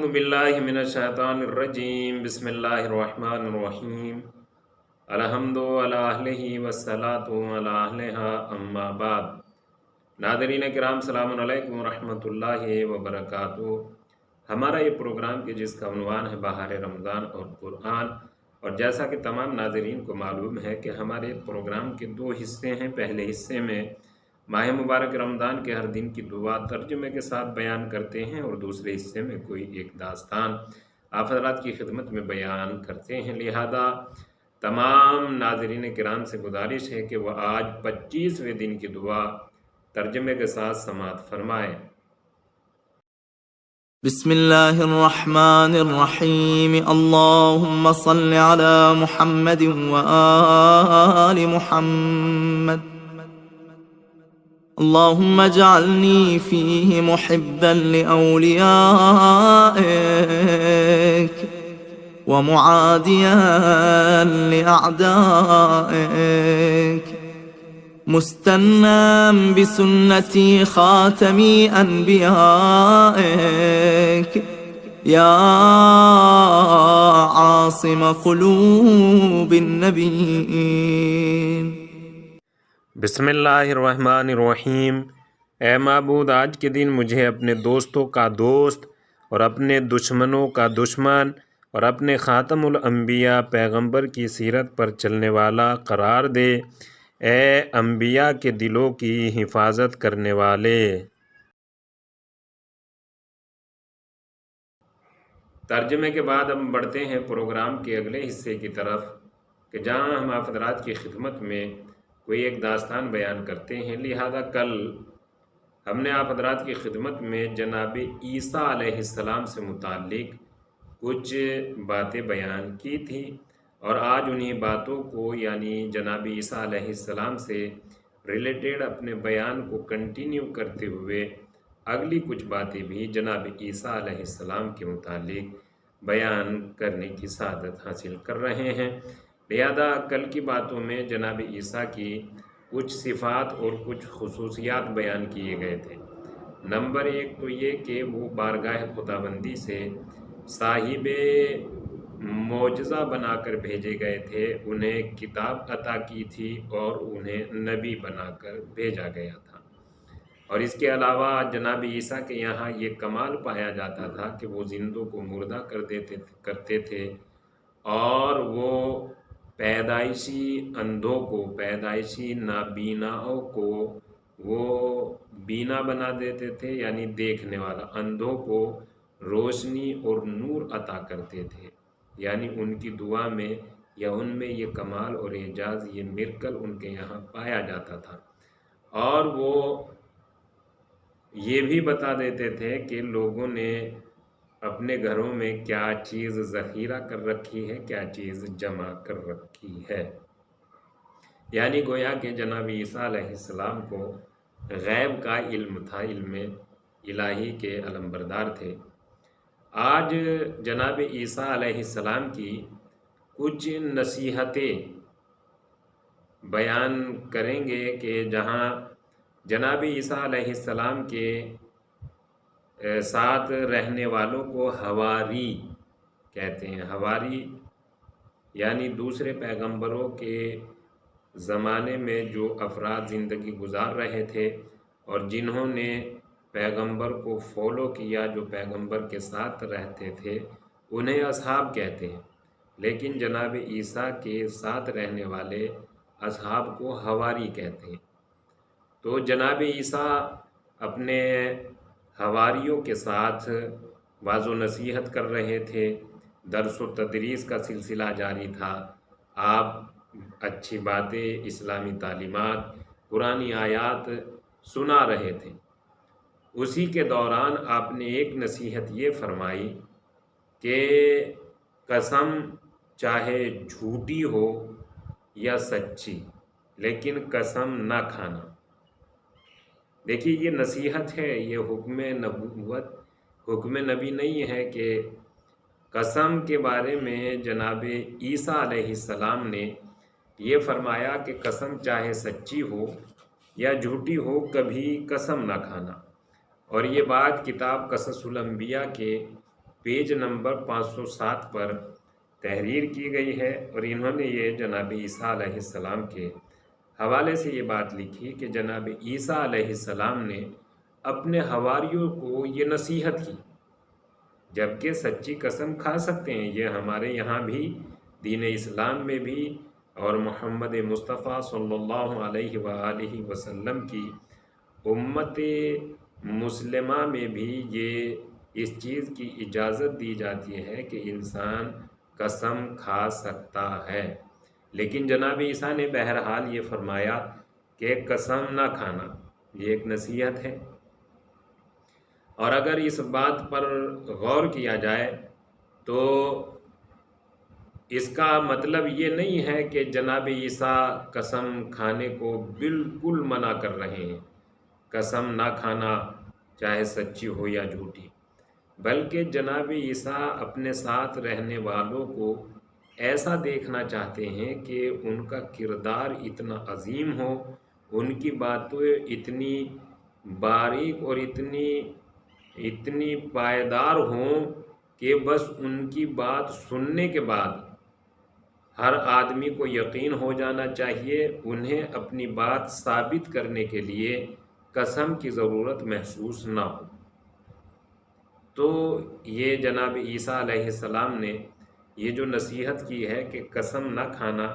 أعوذ بالله من الشيطان الرجيم بسم الله الرحمن الرحيم الحمد علی اہلہ والصلاۃ علی اہلہا اما بعد۔ ناظرین کرام السلام علیکم ورحمۃ اللہ وبرکاتہ۔ ہمارا یہ پروگرام جس کا عنوان ہے بہار رمضان اور قرآن، اور جیسا کہ تمام ناظرین کو معلوم ہے کہ ہمارے پروگرام کے دو حصے ہیں۔ پہلے حصے میں ماہ مبارک رمضان کے ہر دن کی دعا ترجمے کے ساتھ بیان کرتے ہیں، اور دوسرے حصے میں کوئی ایک داستان آپ حضرات کی خدمت میں بیان کرتے ہیں۔ لہذا تمام ناظرین کرام سے گزارش ہے کہ وہ آج 25ویں دن کی دعا ترجمے کے ساتھ سماعت فرمائیں۔ بسم اللہ الرحمن الرحیم، اللہم صل علی محمد وآل محمد، اللہم اجعلنی فیہ محبا لأولیائک ومعادیا لأعدائک، مستنا بسنتی خاتمی انبیائک، یا عاصم قلوب النبیین۔ بسم اللہ الرحمن الرحیم۔ اے معبود، آج کے دن مجھے اپنے دوستوں کا دوست اور اپنے دشمنوں کا دشمن اور اپنے خاتم الانبیاء پیغمبر کی سیرت پر چلنے والا قرار دے، اے انبیاء کے دلوں کی حفاظت کرنے والے۔ ترجمے کے بعد ہم بڑھتے ہیں پروگرام کے اگلے حصے کی طرف، کہ جہاں ہم آپ حضرات کی خدمت میں کوئی ایک داستان بیان کرتے ہیں۔ لہذا کل ہم نے آپ حضرات کی خدمت میں جناب عیسیٰ علیہ السلام سے متعلق کچھ باتیں بیان کی تھی، اور آج انہی باتوں کو یعنی جناب عیسیٰ علیہ السلام سے ریلیٹڈ اپنے بیان کو کنٹینیو کرتے ہوئے اگلی کچھ باتیں بھی جناب عیسیٰ علیہ السلام کے متعلق بیان کرنے کی سعادت حاصل کر رہے ہیں۔ لہذا کل کی باتوں میں جناب عیسیٰ کی کچھ صفات اور کچھ خصوصیات بیان کیے گئے تھے۔ نمبر 1 تو یہ کہ وہ بارگاہ خداوندی سے صاحب معجزہ بنا کر بھیجے گئے تھے، انہیں کتاب عطا کی تھی اور انہیں نبی بنا کر بھیجا گیا تھا۔ اور اس کے علاوہ جناب عیسیٰ کے یہاں یہ کمال پایا جاتا تھا کہ وہ زندوں کو مردہ کرتے تھے، اور وہ پیدائشی اندھوں کو، پیدائشی نابیناؤں کو وہ بینا بنا دیتے تھے، یعنی دیکھنے والا، اندھوں کو روشنی اور نور عطا کرتے تھے۔ یعنی ان کی دعا میں یا ان میں یہ کمال اور اعجاز، یہ مرکل ان کے یہاں پایا جاتا تھا۔ اور وہ یہ بھی بتا دیتے تھے کہ لوگوں نے اپنے گھروں میں کیا چیز ذخیرہ کر رکھی ہے، کیا چیز جمع کر رکھی ہے۔ یعنی گویا کہ جناب عیسیٰ علیہ السلام کو غیب کا علم تھا، علم الہی کے علمبردار تھے۔ آج جناب عیسیٰ علیہ السلام کی کچھ نصیحتیں بیان کریں گے کہ جہاں جناب عیسیٰ علیہ السلام کے ساتھ رہنے والوں کو حواری کہتے ہیں۔ حواری یعنی دوسرے پیغمبروں کے زمانے میں جو افراد زندگی گزار رہے تھے اور جنہوں نے پیغمبر کو فالو کیا، جو پیغمبر کے ساتھ رہتے تھے، انہیں اصحاب کہتے ہیں۔ لیکن جناب عیسیٰ کے ساتھ رہنے والے اصحاب کو حواری کہتے ہیں۔ تو جناب عیسیٰ اپنے حواریوں کے ساتھ واعظ و نصیحت کر رہے تھے، درس و تدریس کا سلسلہ جاری تھا، آپ اچھی باتیں، اسلامی تعلیمات، قرآنی آیات سنا رہے تھے۔ اسی کے دوران آپ نے ایک نصیحت یہ فرمائی کہ قسم چاہے جھوٹی ہو یا سچی، لیکن قسم نہ کھانا۔ دیکھیے یہ نصیحت ہے، یہ حکم نبوت، حکم نبی نہیں ہے کہ قسم کے بارے میں جناب عیسیٰ علیہ السلام نے یہ فرمایا کہ قسم چاہے سچی ہو یا جھوٹی ہو، کبھی قسم نہ کھانا۔ اور یہ بات کتاب قصص الانبیاء کے پیج نمبر 507 پر تحریر کی گئی ہے، اور انہوں نے یہ جناب عیسیٰ علیہ السلام کے حوالے سے یہ بات لکھی کہ جناب عیسیٰ علیہ السلام نے اپنے حواریوں کو یہ نصیحت کی، جبکہ سچی قسم کھا سکتے ہیں، یہ ہمارے یہاں بھی دین اسلام میں بھی اور محمد مصطفیٰ صلی اللہ علیہ وآلہ وسلم کی امت مسلمہ میں بھی یہ اس چیز کی اجازت دی جاتی ہے کہ انسان قسم کھا سکتا ہے، لیکن جناب عیسیٰ نے بہرحال یہ فرمایا کہ قسم نہ کھانا یہ ایک نصیحت ہے۔ اور اگر اس بات پر غور کیا جائے تو اس کا مطلب یہ نہیں ہے کہ جناب عیسیٰ قسم کھانے کو بالکل منع کر رہے ہیں، قسم نہ کھانا چاہے سچی ہو یا جھوٹی، بلکہ جناب عیسیٰ اپنے ساتھ رہنے والوں کو ایسا دیکھنا چاہتے ہیں کہ ان کا کردار اتنا عظیم ہو، ان کی باتیں اتنی باریک اور اتنی پائیدار ہوں کہ بس ان کی بات سننے کے بعد ہر آدمی کو یقین ہو جانا چاہیے، انہیں اپنی بات ثابت کرنے کے لیے قسم کی ضرورت محسوس نہ ہو۔ تو یہ جناب عیسیٰ علیہ السلام نے یہ جو نصیحت کی ہے کہ قسم نہ کھانا،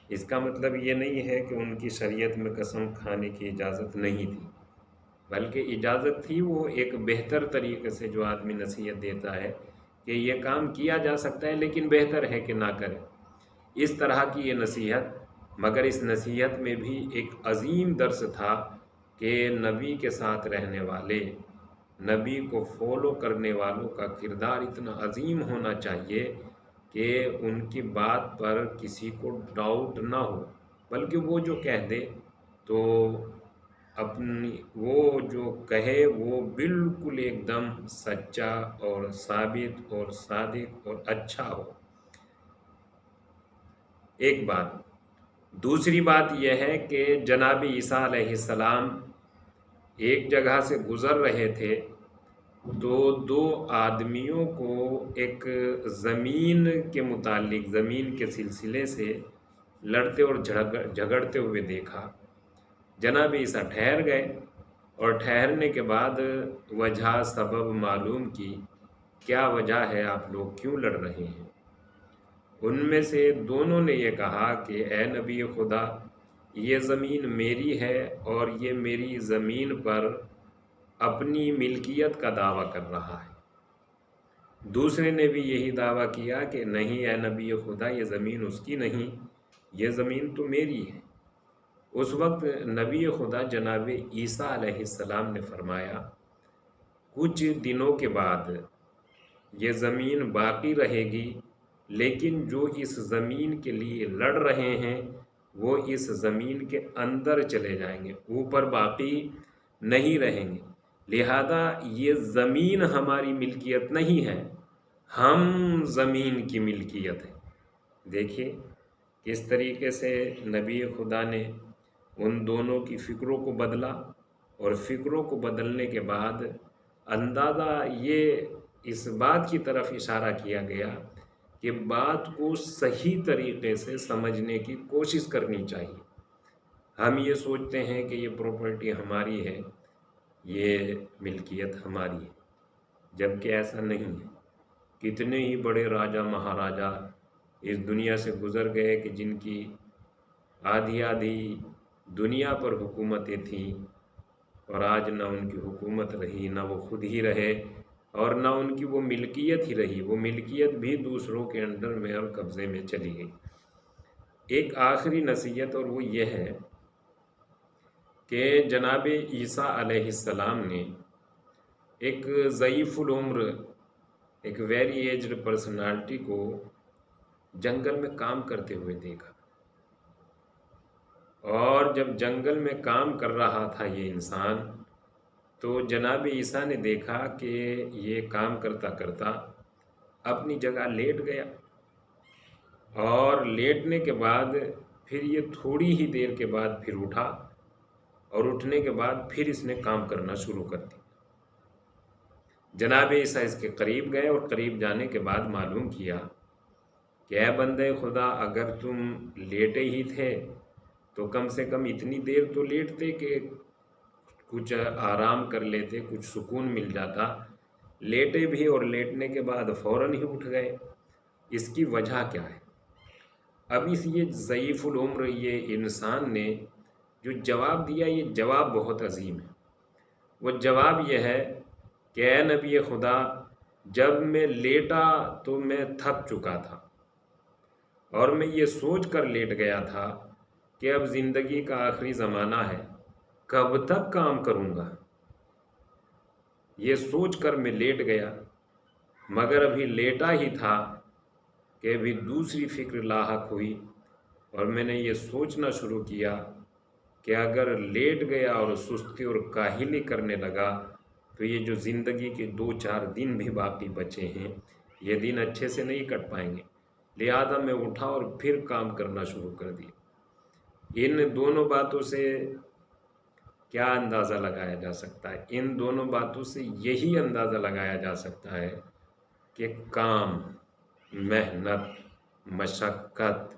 اس کا مطلب یہ نہیں ہے کہ ان کی شریعت میں قسم کھانے کی اجازت نہیں تھی، بلکہ اجازت تھی، وہ ایک بہتر طریقے سے جو آدمی نصیحت دیتا ہے کہ یہ کام کیا جا سکتا ہے لیکن بہتر ہے کہ نہ کرے، اس طرح کی یہ نصیحت۔ مگر اس نصیحت میں بھی ایک عظیم درس تھا کہ نبی کے ساتھ رہنے والے، نبی کو فالو کرنے والوں کا کردار اتنا عظیم ہونا چاہیے کہ ان کی بات پر کسی کو ڈاؤٹ نہ ہو، بلکہ وہ جو کہہ دے تو وہ جو کہے وہ بالکل ایک دم سچا اور ثابت اور صادق اور اچھا ہو۔ ایک بات۔ دوسری بات یہ ہے کہ جناب عیسیٰ علیہ السلام ایک جگہ سے گزر رہے تھے تو دو آدمیوں کو ایک زمین کے متعلق، زمین کے سلسلے سے لڑتے اور جھگڑتے ہوئے دیکھا۔ جناب عیسیٰ ٹھہر گئے اور ٹھہرنے کے بعد وجہ سبب معلوم کی، کیا وجہ ہے، آپ لوگ کیوں لڑ رہے ہیں؟ ان میں سے دونوں نے یہ کہا کہ اے نبی خدا، یہ زمین میری ہے اور یہ میری زمین پر اپنی ملکیت کا دعویٰ کر رہا ہے۔ دوسرے نے بھی یہی دعویٰ کیا کہ نہیں اے نبی خدا، یہ زمین اس کی نہیں، یہ زمین تو میری ہے۔ اس وقت نبی خدا جناب عیسیٰ علیہ السلام نے فرمایا، کچھ دنوں کے بعد یہ زمین باقی رہے گی، لیکن جو اس زمین کے لیے لڑ رہے ہیں وہ اس زمین کے اندر چلے جائیں گے، اوپر باقی نہیں رہیں گے، لہذا یہ زمین ہماری ملکیت نہیں ہے، ہم زمین کی ملکیت ہے۔ دیکھیے کس طریقے سے نبی خدا نے ان دونوں کی فکروں کو بدلا، اور فکروں کو بدلنے کے بعد اندازہ یہ اس بات کی طرف اشارہ کیا گیا کہ بات کو صحیح طریقے سے سمجھنے کی کوشش کرنی چاہیے۔ ہم یہ سوچتے ہیں کہ یہ پراپرٹی ہماری ہے، یہ ملکیت ہماری ہے، جبکہ ایسا نہیں ہے۔ کتنے ہی بڑے راجا مہاراجا اس دنیا سے گزر گئے کہ جن کی آدھی آدھی دنیا پر حکومتیں تھیں، اور آج نہ ان کی حکومت رہی، نہ وہ خود ہی رہے، اور نہ ان کی وہ ملکیت ہی رہی، وہ ملکیت بھی دوسروں کے انڈر میں اور قبضے میں چلی گئی۔ ایک آخری نصیحت اور وہ یہ ہے کہ جناب عیسیٰ علیہ السلام نے ایک ضعیف العمر، ایک ویری ایجڈ پرسنالٹی کو جنگل میں کام کرتے ہوئے دیکھا، اور جب جنگل میں کام کر رہا تھا یہ انسان، تو جناب عیسیٰ نے دیکھا کہ یہ کام کرتا کرتا اپنی جگہ لیٹ گیا، اور لیٹنے کے بعد پھر یہ تھوڑی ہی دیر کے بعد پھر اٹھا، اور اٹھنے کے بعد پھر اس نے کام کرنا شروع کر دیا۔ جناب عیسیٰ اس کے قریب گئے اور قریب جانے کے بعد معلوم کیا کہ اے بندے خدا، اگر تم لیٹے ہی تھے تو کم سے کم اتنی دیر تو لیٹتے کہ کچھ آرام کر لیتے، کچھ سکون مل جاتا۔ لیٹے بھی اور لیٹنے کے بعد فوراً ہی اٹھ گئے، اس کی وجہ کیا ہے؟ اب اس یہ ضعیف العمر یہ انسان نے جو جواب دیا، یہ جواب بہت عظیم ہے۔ وہ جواب یہ ہے کہ اے نبی خدا، جب میں لیٹا تو میں تھک چکا تھا اور میں یہ سوچ کر لیٹ گیا تھا کہ اب زندگی کا آخری زمانہ ہے، کب تک کام کروں گا؟ یہ سوچ کر میں لیٹ گیا، مگر ابھی لیٹا ہی تھا کہ ابھی دوسری فکر لاحق ہوئی اور میں نے یہ سوچنا شروع کیا کہ اگر لیٹ گیا اور سستی اور کاہلی کرنے لگا تو یہ جو زندگی کے 2-4 دن بھی باقی بچے ہیں، یہ دن اچھے سے نہیں کٹ پائیں گے۔ لہذا میں اٹھا اور پھر کام کرنا شروع کر دیا۔ ان دونوں باتوں سے کیا اندازہ لگایا جا سکتا ہے؟ ان دونوں باتوں سے یہی اندازہ لگایا جا سکتا ہے کہ کام، محنت، مشقت،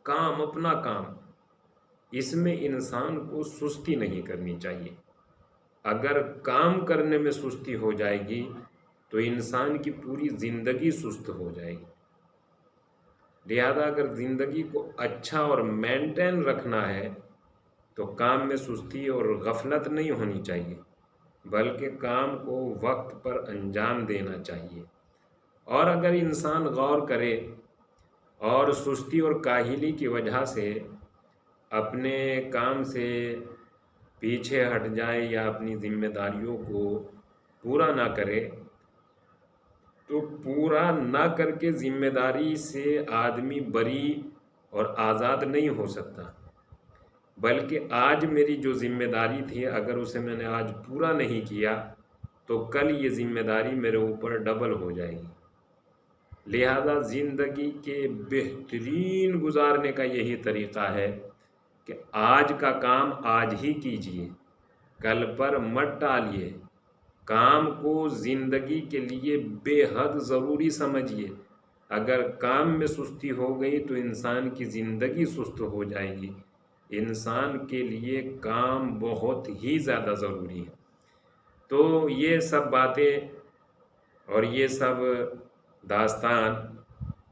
کام، اپنا کام، اس میں انسان کو سستی نہیں کرنی چاہیے۔ اگر کام کرنے میں سستی ہو جائے گی تو انسان کی پوری زندگی سست ہو جائے گی۔ لہذا اگر زندگی کو اچھا اور مینٹین رکھنا ہے تو کام میں سستی اور غفلت نہیں ہونی چاہیے، بلکہ کام کو وقت پر انجام دینا چاہیے۔ اور اگر انسان غور کرے اور سستی اور کاہلی کی وجہ سے اپنے کام سے پیچھے ہٹ جائے یا اپنی ذمہ داریوں کو پورا نہ کرے، تو پورا نہ کر کے ذمہ داری سے آدمی بری اور آزاد نہیں ہو سکتا، بلکہ آج میری جو ذمہ داری تھی اگر اسے میں نے آج پورا نہیں کیا تو کل یہ ذمہ داری میرے اوپر ڈبل ہو جائے گی۔ لہذا زندگی کے بہترین گزارنے کا یہی طریقہ ہے کہ آج کا کام آج ہی کیجئے، کل پر مت ٹالیے۔ کام کو زندگی کے لیے بے حد ضروری سمجھیے۔ اگر کام میں سستی ہو گئی تو انسان کی زندگی سست ہو جائے گی۔ انسان کے لیے کام بہت ہی زیادہ ضروری ہے۔ تو یہ سب باتیں اور یہ سب داستان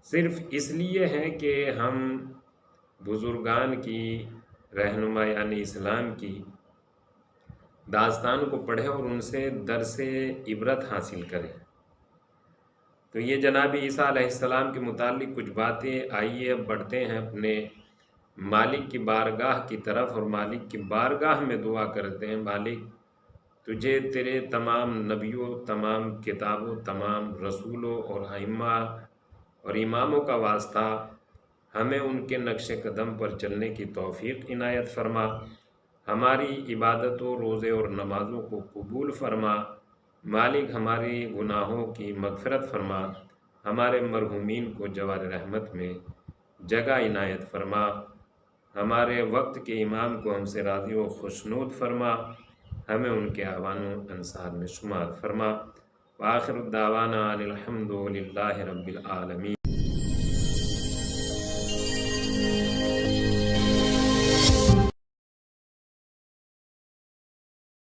صرف اس لیے ہے کہ ہم بزرگان کی رہنما یعنی اسلام کی داستان کو پڑھیں اور ان سے درس عبرت حاصل کریں۔ تو یہ جناب عیسیٰ علیہ السلام کے متعلق کچھ باتیں۔ آئیے اب بڑھتے ہیں اپنے مالک کی بارگاہ کی طرف اور مالک کی بارگاہ میں دعا کرتے ہیں، مالک تجھے تیرے تمام نبیوں، تمام کتابوں، تمام رسولوں اور ائمہ اور اماموں کا واسطہ، ہمیں ان کے نقش قدم پر چلنے کی توفیق عنایت فرما، ہماری عبادتوں، روزے اور نمازوں کو قبول فرما۔ مالک ہماری گناہوں کی مغفرت فرما، ہمارے مرحومین کو جوار رحمت میں جگہ عنایت فرما، ہمارے وقت کے امام کو ہم سے راضی و خوشنود فرما، ہمیں ان کے اعوان و انصار میں شمار فرما۔ وآخر الدعوانا ان الحمد للہ رب العالمین۔